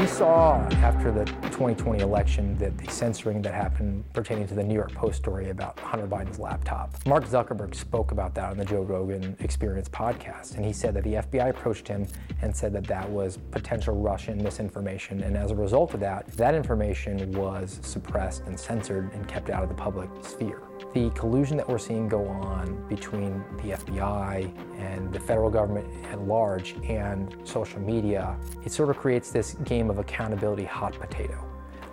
saw after the 2020 election that the censoring that happened pertaining to the New York Post story about Hunter Biden's laptop. Mark Zuckerberg spoke about that on the Joe Rogan Experience podcast, and he said that the FBI approached him and said that that was potential Russian misinformation, and as a result of that, that information was suppressed and censored and kept out of the public sphere. The collusion that we're seeing go on between the FBI and the federal government at large and social media, it sort of creates this game of accountability hot potato,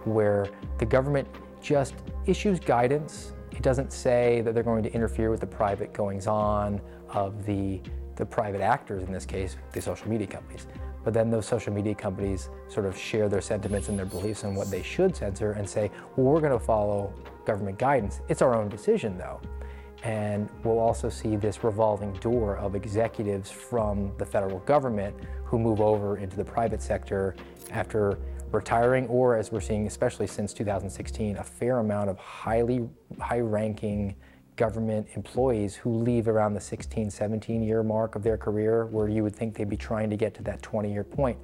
where the government just issues guidance. It doesn't say that they're going to interfere with the private goings-on of the private actors, in this case, the social media companies. But then those social media companies sort of share their sentiments and their beliefs on what they should censor and say, well, we're going to follow government guidance. It's our own decision, though. And we'll also see this revolving door of executives from the federal government who move over into the private sector after retiring, or as we're seeing, especially since 2016, a fair amount of high-ranking government employees who leave around the 16, 17-year mark of their career, where you would think they'd be trying to get to that 20-year point.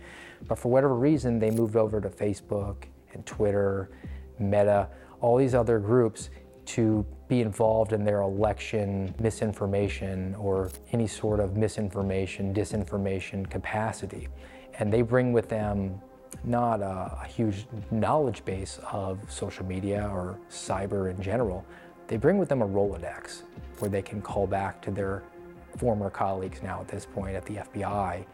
But for whatever reason, they moved over to Facebook and Twitter, Meta, all these other groups to be involved in their election misinformation or any sort of misinformation, disinformation capacity. And they bring with them not a huge knowledge base of social media or cyber in general. They bring with them a Rolodex where they can call back to their former colleagues now at this point at the FBI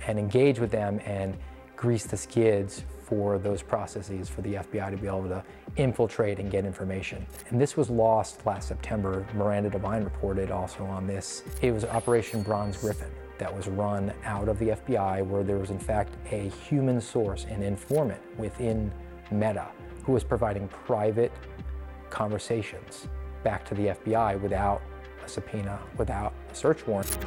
and engage with them and grease the skids for those processes for the FBI to be able to infiltrate and get information. And this was lost last September. Miranda Devine reported also on this. It was Operation Bronze Griffin that was run out of the FBI, where there was in fact a human source, an informant within Meta, who was providing private conversations back to the FBI without a subpoena, without a search warrant.